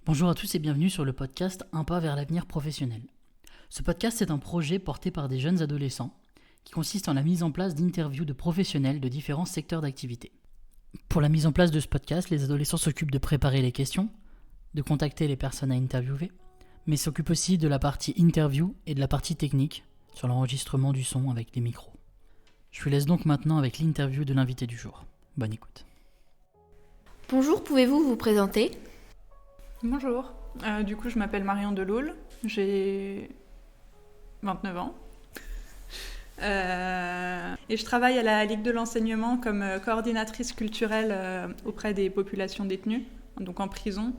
Bonjour à tous et bienvenue sur le podcast Un pas vers l'avenir professionnel. Ce podcast est un projet porté par des jeunes adolescents qui consiste en la mise en place d'interviews de professionnels de différents secteurs d'activité. Pour la mise en place de ce podcast, les adolescents s'occupent de préparer les questions, de contacter les personnes à interviewer, mais s'occupent aussi de la partie interview et de la partie technique sur l'enregistrement du son avec les micros. Je vous laisse donc maintenant avec l'interview de l'invité du jour. Bonne écoute. Bonjour, pouvez-vous vous présenter ? Bonjour, je m'appelle Marion Deloul, j'ai 29 ans et je travaille à la Ligue de l'enseignement comme coordinatrice culturelle auprès des populations détenues, donc en prison,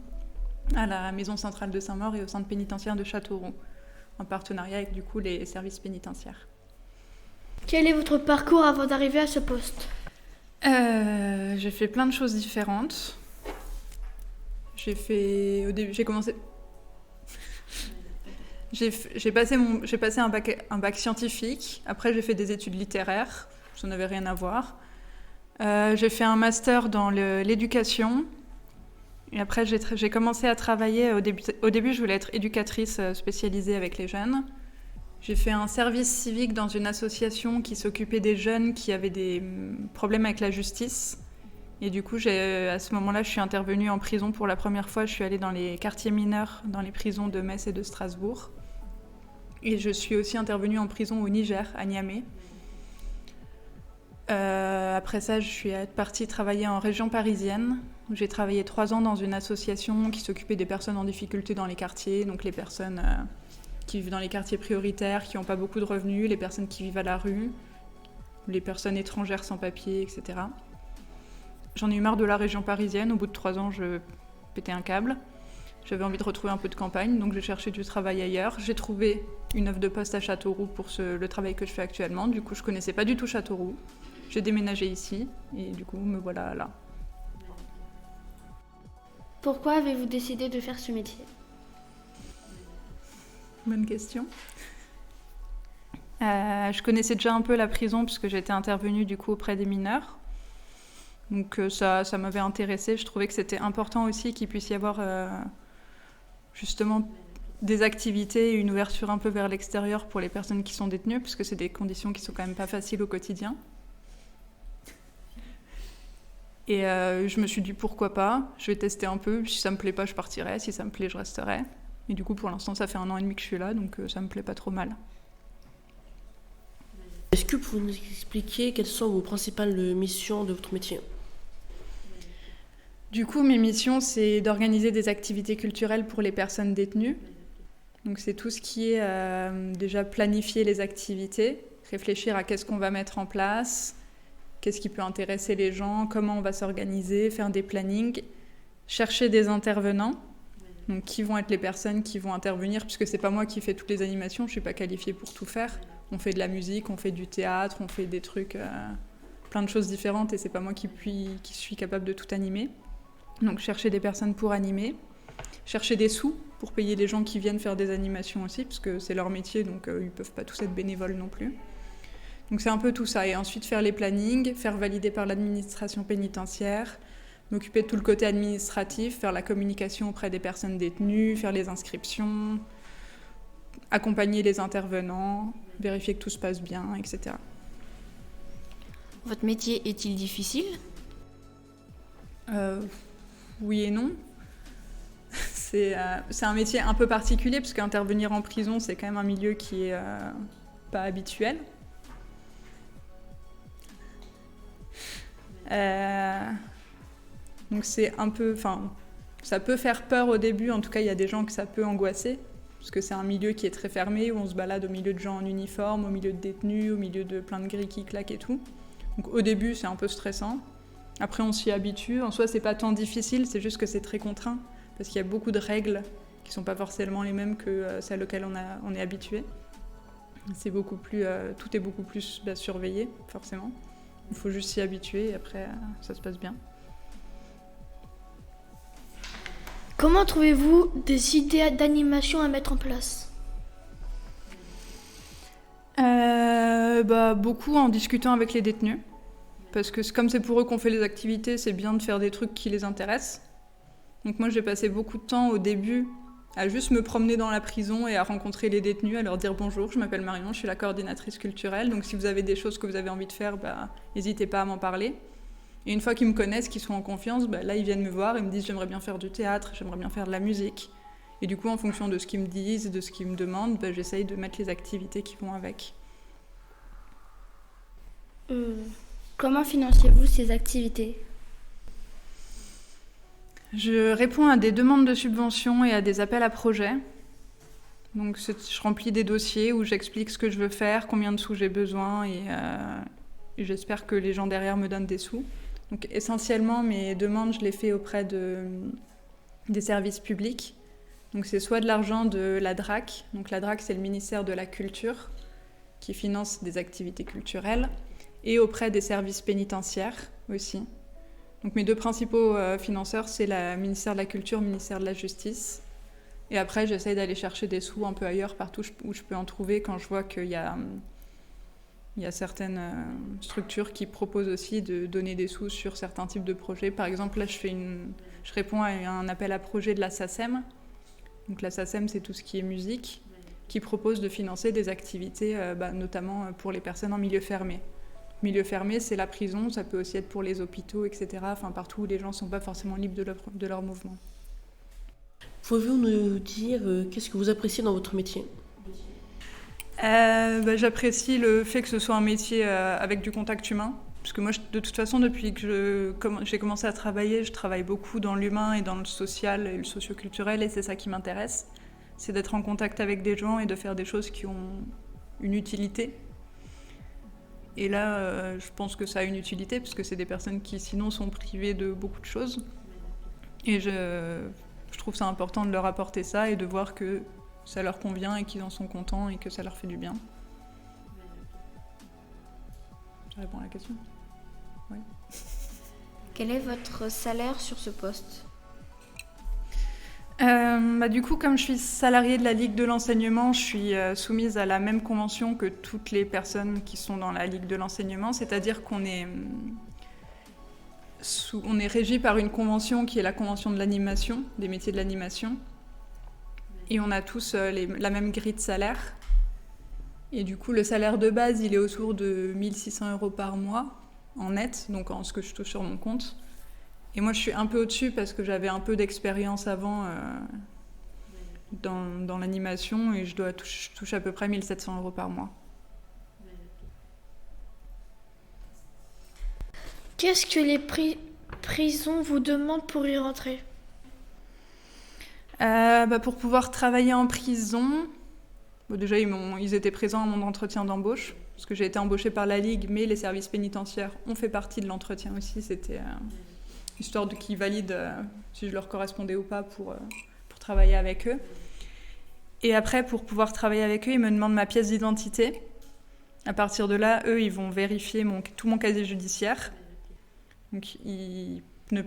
à la maison centrale de Saint-Maur et au centre pénitentiaire de Châteauroux, en partenariat avec les services pénitentiaires. Quel est votre parcours avant d'arriver à ce poste ? J'ai fait plein de choses différentes. J'ai passé un bac scientifique. Après, j'ai fait des études littéraires. Ça n'avait rien à voir. J'ai fait un master dans l'éducation. Et après, j'ai commencé à travailler. Au début, je voulais être éducatrice spécialisée avec les jeunes. J'ai fait un service civique dans une association qui s'occupait des jeunes qui avaient des problèmes avec la justice. Et du coup, à ce moment-là, je suis intervenue en prison pour la première fois. Je suis allée dans les quartiers mineurs, dans les prisons de Metz et de Strasbourg. Et je suis aussi intervenue en prison au Niger, à Niamey. Après ça, je suis partie travailler en région parisienne, où j'ai travaillé 3 ans dans une association qui s'occupait des personnes en difficulté dans les quartiers, donc les personnes qui vivent dans les quartiers prioritaires, qui n'ont pas beaucoup de revenus, les personnes qui vivent à la rue, les personnes étrangères sans papier, etc. J'en ai eu marre de la région parisienne. Au bout de 3 ans, je pétais un câble. J'avais envie de retrouver un peu de campagne, donc j'ai cherché du travail ailleurs. J'ai trouvé une offre de poste à Châteauroux pour le travail que je fais actuellement. Du coup, je connaissais pas du tout Châteauroux. J'ai déménagé ici et du coup, me voilà là. Pourquoi avez-vous décidé de faire ce métier ? Bonne question. Je connaissais déjà un peu la prison puisque j'étais intervenue du coup auprès des mineurs. Donc ça m'avait intéressée. Je trouvais que c'était important aussi qu'il puisse y avoir justement des activités et une ouverture un peu vers l'extérieur pour les personnes qui sont détenues, parce que c'est des conditions qui sont quand même pas faciles au quotidien. Et je me suis dit pourquoi pas, je vais tester un peu. Si ça me plaît pas, je partirai. Si ça me plaît, je resterai. Et du coup, pour l'instant, ça fait 1 an et demi que je suis là, donc ça me plaît pas trop mal. Est-ce que vous pouvez nous expliquer quelles sont vos principales missions de votre métier ? Du coup, mes missions, c'est d'organiser des activités culturelles pour les personnes détenues. Donc c'est tout ce qui est déjà planifier les activités, réfléchir à qu'est-ce qu'on va mettre en place, qu'est-ce qui peut intéresser les gens, comment on va s'organiser, faire des plannings, chercher des intervenants, donc qui vont être les personnes qui vont intervenir, puisque c'est pas moi qui fais toutes les animations, je suis pas qualifiée pour tout faire. On fait de la musique, on fait du théâtre, on fait des trucs, plein de choses différentes, et c'est pas moi qui suis capable de tout animer. Donc chercher des personnes pour animer, chercher des sous pour payer les gens qui viennent faire des animations aussi, parce que c'est leur métier, donc ils peuvent pas tous être bénévoles non plus. Donc c'est un peu tout ça, et ensuite faire les plannings, faire valider par l'administration pénitentiaire, m'occuper de tout le côté administratif, faire la communication auprès des personnes détenues, faire les inscriptions, accompagner les intervenants, vérifier que tout se passe bien, etc. Votre métier est-il difficile ? Oui et non. C'est un métier un peu particulier, parce qu'intervenir en prison, c'est quand même un milieu qui est pas habituel. Donc c'est un peu... ça peut faire peur au début, en tout cas il y a des gens que ça peut angoisser, parce que c'est un milieu qui est très fermé, où on se balade au milieu de gens en uniforme, au milieu de détenus, au milieu de plein de grilles qui claquent et tout. Donc au début c'est un peu stressant. Après, on s'y habitue. En soi, c'est pas tant difficile, c'est juste que c'est très contraint, parce qu'il y a beaucoup de règles qui sont pas forcément les mêmes que celles auxquelles on est habitué. C'est beaucoup plus, tout est beaucoup plus surveillé, forcément. Il faut juste s'y habituer, et après, ça se passe bien. Comment trouvez-vous des idées d'animation à mettre en place ? Beaucoup en discutant avec les détenus. Parce que comme c'est pour eux qu'on fait les activités, c'est bien de faire des trucs qui les intéressent. Donc moi, j'ai passé beaucoup de temps au début à juste me promener dans la prison et à rencontrer les détenus, à leur dire bonjour, je m'appelle Marion, je suis la coordinatrice culturelle, donc si vous avez des choses que vous avez envie de faire, n'hésitez pas à m'en parler. Et une fois qu'ils me connaissent, qu'ils sont en confiance, là ils viennent me voir et me disent j'aimerais bien faire du théâtre, j'aimerais bien faire de la musique. Et du coup, en fonction de ce qu'ils me disent, de ce qu'ils me demandent, j'essaye de mettre les activités qui vont avec. Comment financez-vous ces activités ? Je réponds à des demandes de subventions et à des appels à projets. Donc je remplis des dossiers où j'explique ce que je veux faire, combien de sous j'ai besoin et j'espère que les gens derrière me donnent des sous. Donc essentiellement, mes demandes, je les fais auprès des services publics. Donc c'est soit de l'argent de la DRAC. Donc la DRAC, c'est le ministère de la Culture qui finance des activités culturelles. Et auprès des services pénitentiaires aussi. Donc mes deux principaux financeurs, c'est le ministère de la Culture, le ministère de la Justice. Et après, j'essaye d'aller chercher des sous un peu ailleurs, partout où je peux en trouver, quand je vois qu'il y a certaines structures qui proposent aussi de donner des sous sur certains types de projets. Par exemple, là, je réponds à un appel à projet de la SACEM. Donc la SACEM, c'est tout ce qui est musique, qui propose de financer des activités, notamment pour les personnes en milieu fermé. Milieu fermé, c'est la prison, ça peut aussi être pour les hôpitaux, etc. Enfin, partout où les gens ne sont pas forcément libres de leur mouvement. Pouvez-vous nous dire qu'est-ce que vous appréciez dans votre métier ? J'apprécie le fait que ce soit un métier avec du contact humain. Parce que moi, de toute façon, depuis que j'ai commencé à travailler, je travaille beaucoup dans l'humain et dans le social et le socio-culturel, et c'est ça qui m'intéresse. C'est d'être en contact avec des gens et de faire des choses qui ont une utilité. Et là, je pense que ça a une utilité, parce que c'est des personnes qui, sinon, sont privées de beaucoup de choses. Et je trouve ça important de leur apporter ça et de voir que ça leur convient et qu'ils en sont contents et que ça leur fait du bien. Je réponds à la question ? Oui. Quel est votre salaire sur ce poste ? Du coup, comme je suis salariée de la Ligue de l'enseignement, je suis soumise à la même convention que toutes les personnes qui sont dans la Ligue de l'enseignement, c'est-à-dire qu'on est régi par une convention qui est la convention de l'animation, des métiers de l'animation, et on a tous la même grille de salaire. Et du coup, le salaire de base, il est autour de 1 600 € par mois, en net, donc en ce que je touche sur mon compte. Et moi, je suis un peu au-dessus parce que j'avais un peu d'expérience avant dans l'animation et je touche à peu près 1 700 € par mois. Qu'est-ce que les prisons vous demandent pour y rentrer ? Pour pouvoir travailler en prison, déjà ils étaient présents à mon entretien d'embauche, parce que j'ai été embauchée par la Ligue, mais les services pénitentiaires ont fait partie de l'entretien aussi. C'était histoire qu'ils valident si je leur correspondais ou pas pour travailler avec eux. Et après, pour pouvoir travailler avec eux, ils me demandent ma pièce d'identité. À partir de là, eux, ils vont vérifier tout mon casier judiciaire. Donc, ils ne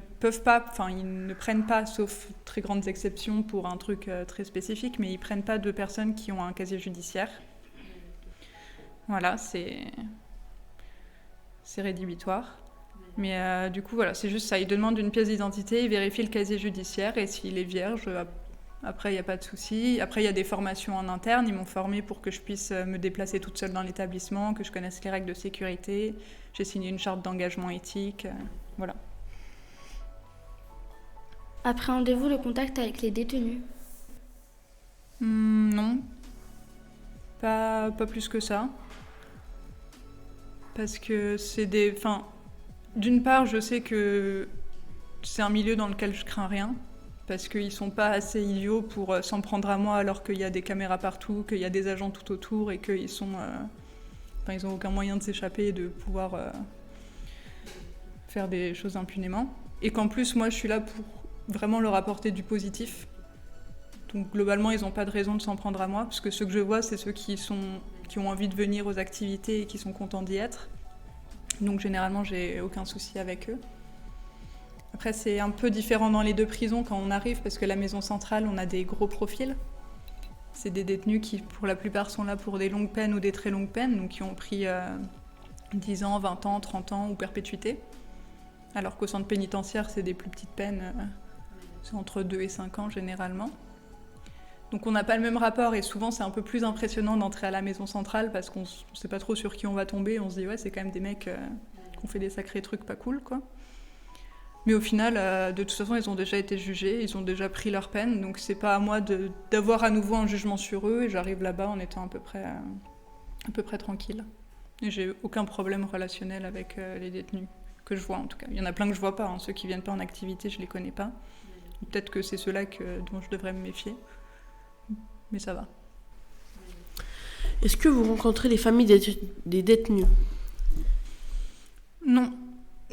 prennent pas, sauf très grandes exceptions pour un truc très spécifique, mais ils ne prennent pas de personnes qui ont un casier judiciaire. Voilà, c'est rédhibitoire. Mais du coup, voilà, c'est juste ça. Ils demandent une pièce d'identité, ils vérifient le casier judiciaire et s'il est vierge, après, il n'y a pas de souci. Après, il y a des formations en interne. Ils m'ont formée pour que je puisse me déplacer toute seule dans l'établissement, que je connaisse les règles de sécurité. J'ai signé une charte d'engagement éthique. Voilà. Appréhendez-vous le contact avec les détenus ? Non. Pas plus que ça. Parce que c'est des... D'une part, je sais que c'est un milieu dans lequel je crains rien, parce qu'ils ne sont pas assez idiots pour s'en prendre à moi alors qu'il y a des caméras partout, qu'il y a des agents tout autour et qu'ils ils n'ont aucun moyen de s'échapper et de pouvoir faire des choses impunément. Et qu'en plus, moi, je suis là pour vraiment leur apporter du positif. Donc globalement, ils n'ont pas de raison de s'en prendre à moi, parce que ceux que je vois, c'est ceux qui ont envie de venir aux activités et qui sont contents d'y être. Donc généralement, j'ai aucun souci avec eux. Après, c'est un peu différent dans les deux prisons quand on arrive, parce que la maison centrale, on a des gros profils. C'est des détenus qui, pour la plupart, sont là pour des longues peines ou des très longues peines, donc qui ont pris 10 ans, 20 ans, 30 ans ou perpétuité. Alors qu'au centre pénitentiaire, c'est des plus petites peines C'est entre 2 et 5 ans généralement. Donc on n'a pas le même rapport et souvent c'est un peu plus impressionnant d'entrer à la maison centrale parce qu'on ne sait pas trop sur qui on va tomber. On se dit ouais, c'est quand même des mecs qui ont fait des sacrés trucs pas cool, quoi. Mais au final, de toute façon, ils ont déjà été jugés, ils ont déjà pris leur peine, donc c'est pas à moi d'avoir à nouveau un jugement sur eux, et j'arrive là-bas en étant à peu près tranquille. Et j'ai aucun problème relationnel avec les détenus, que je vois en tout cas. Il y en a plein que je vois pas, hein. Ceux qui viennent pas en activité, je les connais pas. Peut-être que c'est ceux-là dont je devrais me méfier, mais ça va. Est-ce que vous rencontrez les familles des détenus?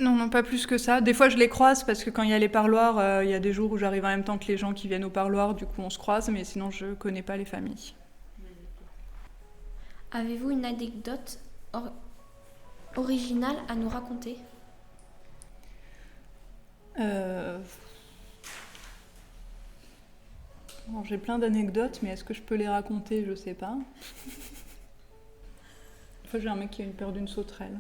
Non, pas plus que ça. Des fois, je les croise parce que quand il y a les parloirs, il y a des jours où j'arrive en même temps que les gens qui viennent au parloir, du coup on se croise, mais sinon je connais pas les familles. Avez-vous une anecdote originale à nous raconter? Alors, j'ai plein d'anecdotes, mais est-ce que je peux les raconter? Je sais pas. Une fois, j'ai un mec qui a eu peur d'une sauterelle.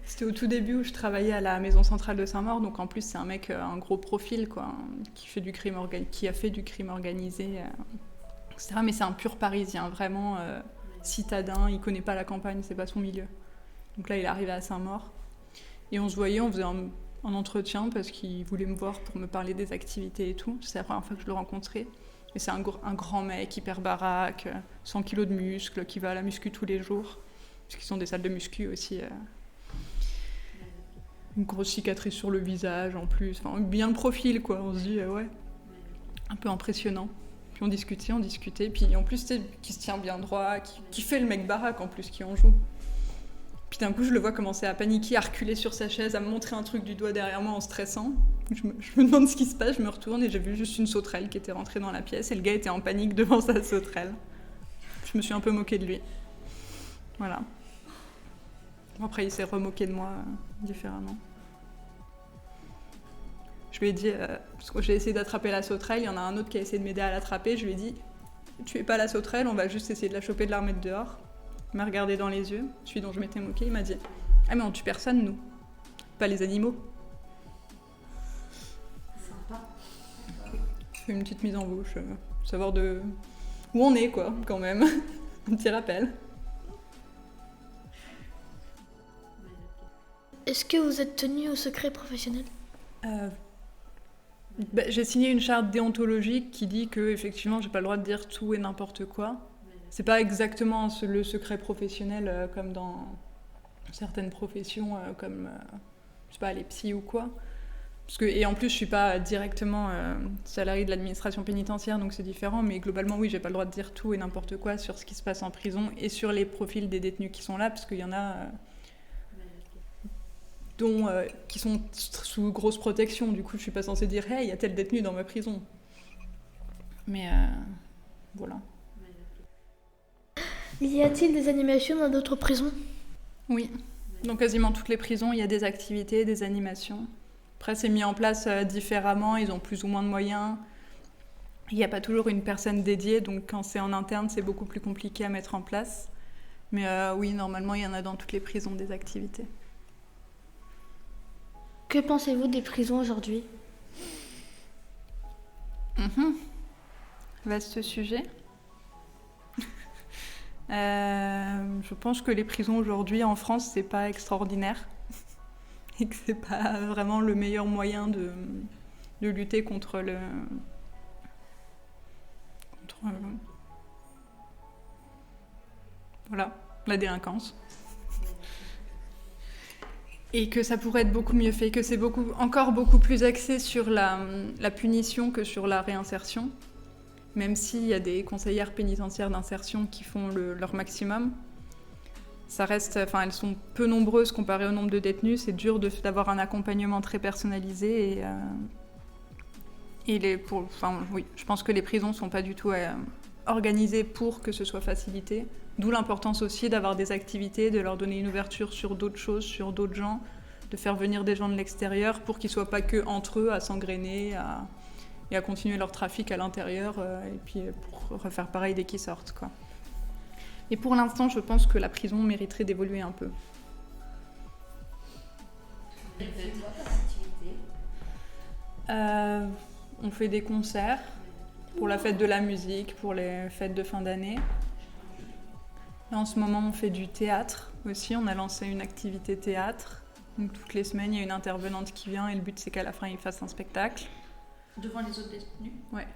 C'était au tout début où je travaillais à la maison centrale de Saint-Maur, donc en plus c'est un mec, un gros profil, quoi, qui a fait du crime organisé, etc. Mais c'est un pur Parisien, vraiment citadin, il connaît pas la campagne, c'est pas son milieu. Donc là il est arrivé à Saint-Maur, et on se voyait, on faisait un entretien parce qu'il voulait me voir pour me parler des activités et tout. C'est la première fois que je le rencontrais. Et c'est un grand mec, hyper baraque, 100 kilos de muscles, qui va à la muscu tous les jours, parce qu'ils sont des salles de muscu aussi. Une grosse cicatrice sur le visage en plus, enfin, bien le profil, quoi. On se dit ouais, un peu impressionnant. Puis on discutait, puis en plus qui se tient bien droit, qui fait le mec baraque en plus, qui en joue. Puis d'un coup je le vois commencer à paniquer, à reculer sur sa chaise, à me montrer un truc du doigt derrière moi en stressant. Je me demande ce qui se passe, je me retourne et j'ai vu juste une sauterelle qui était rentrée dans la pièce et le gars était en panique devant sa sauterelle. Je me suis un peu moquée de lui. Voilà. Après, il s'est remoqué de moi différemment. Je lui ai dit, parce que j'ai essayé d'attraper la sauterelle, il y en a un autre qui a essayé de m'aider à l'attraper, je lui ai dit, tuez pas la sauterelle, on va juste essayer de la choper, de la remettre dehors. Il m'a regardé dans les yeux, celui dont je m'étais moquée, il m'a dit, ah mais on tue personne, nous, pas les animaux. Sympa. Je fais une petite mise en bouche, savoir où on est, quoi, quand même. Un petit rappel. Est-ce que vous êtes tenu au secret professionnel? J'ai signé une charte déontologique qui dit que effectivement j'ai pas le droit de dire tout et n'importe quoi. C'est pas exactement le secret professionnel comme dans certaines professions comme je sais pas, les psys ou quoi. Et en plus je suis pas directement salariée de l'administration pénitentiaire, donc c'est différent, mais globalement oui, j'ai pas le droit de dire tout et n'importe quoi sur ce qui se passe en prison et sur les profils des détenus qui sont là, parce qu'il y en a qui sont sous grosse protection. Du coup, je suis pas censée dire « Hey, il y a tel détenu dans ma prison ». Mais voilà. Y a-t-il des animations dans d'autres prisons? Oui. Dans quasiment toutes les prisons, il y a des activités, des animations. Après, c'est mis en place différemment. Ils ont plus ou moins de moyens. Il n'y a pas toujours une personne dédiée. Donc, quand c'est en interne, c'est beaucoup plus compliqué à mettre en place. Mais oui, normalement, il y en a dans toutes les prisons des activités. Que pensez-vous des prisons aujourd'hui? Vaste sujet. Je pense que les prisons aujourd'hui en France, c'est pas extraordinaire et que c'est pas vraiment le meilleur moyen de lutter contre la délinquance. Et que ça pourrait être beaucoup mieux fait, que c'est encore beaucoup plus axé sur la punition que sur la réinsertion, même s'il y a des conseillères pénitentiaires d'insertion qui font leur maximum. Ça reste, elles sont peu nombreuses comparées au nombre de détenus, c'est dur d'avoir un accompagnement très personnalisé je pense que les prisons sont pas du tout organisées pour que ce soit facilité. D'où l'importance aussi d'avoir des activités, de leur donner une ouverture sur d'autres choses, sur d'autres gens, de faire venir des gens de l'extérieur pour qu'ils ne soient pas que entre eux à s'engrainer et à continuer leur trafic à l'intérieur et puis pour refaire pareil dès qu'ils sortent, quoi. Et pour l'instant, je pense que la prison mériterait d'évoluer un peu. On fait des concerts pour la fête de la musique, pour les fêtes de fin d'année. Là, en ce moment, on fait du théâtre aussi. On a lancé une activité théâtre. Donc, toutes les semaines, il y a une intervenante qui vient et le but, c'est qu'à la fin, il fasse un spectacle. Devant les autres détenus? Ouais.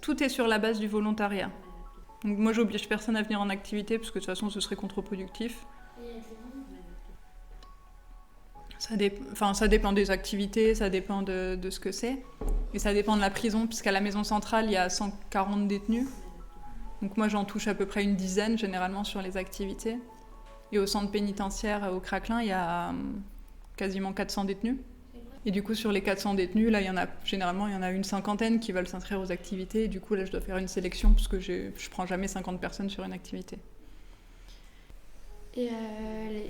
Tout est sur la base du volontariat. Donc, moi, j'oblige personne à venir en activité parce que de toute façon, ce serait contre-productif. Ça dépend des activités, ça dépend de ce que c'est. Et ça dépend de la prison, puisqu'à la maison centrale, il y a 140 détenus. Donc moi, j'en touche à peu près une dizaine, généralement, sur les activités. Et au centre pénitentiaire, au Craquelin, il y a quasiment 400 détenus. Et du coup, sur les 400 détenus, là, il y en a une cinquantaine qui veulent s'inscrire aux activités. Et du coup, là, je dois faire une sélection, parce que je prends jamais 50 personnes sur une activité. Et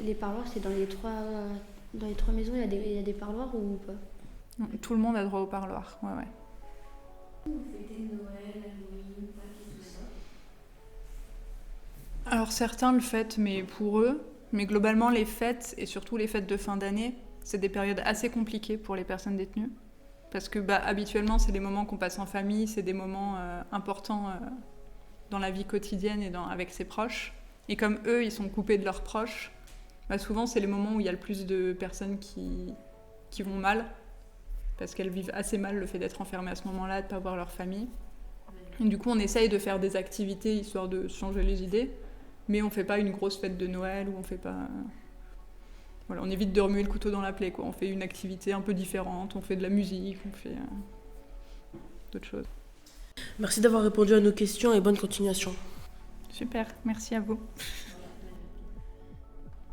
les parloirs, c'est dans les trois maisons, il y a des parloirs ou pas? Non, tout le monde a droit au parloir, ouais. Vous fêtez Noël, Halloween, Pâques et tout ça? Alors certains le fêtent, mais pour eux. Mais globalement, les fêtes, et surtout les fêtes de fin d'année, c'est des périodes assez compliquées pour les personnes détenues. Parce que habituellement, c'est des moments qu'on passe en famille, c'est des moments importants dans la vie quotidienne et avec ses proches. Et comme eux, ils sont coupés de leurs proches, souvent, c'est les moments où il y a le plus de personnes qui vont mal, parce qu'elles vivent assez mal le fait d'être enfermées à ce moment-là, de ne pas voir leur famille. Et du coup, on essaye de faire des activités histoire de changer les idées, mais on ne fait pas une grosse fête de Noël, ou on fait pas... Voilà, on évite de remuer le couteau dans la plaie, quoi. On fait une activité un peu différente, on fait de la musique, on fait d'autres choses. Merci d'avoir répondu à nos questions et bonne continuation. Super, merci à vous.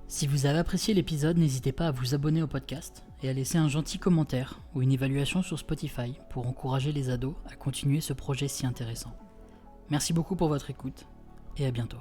Si vous avez apprécié l'épisode, n'hésitez pas à vous abonner au podcast et à laisser un gentil commentaire ou une évaluation sur Spotify pour encourager les ados à continuer ce projet si intéressant. Merci beaucoup pour votre écoute et à bientôt.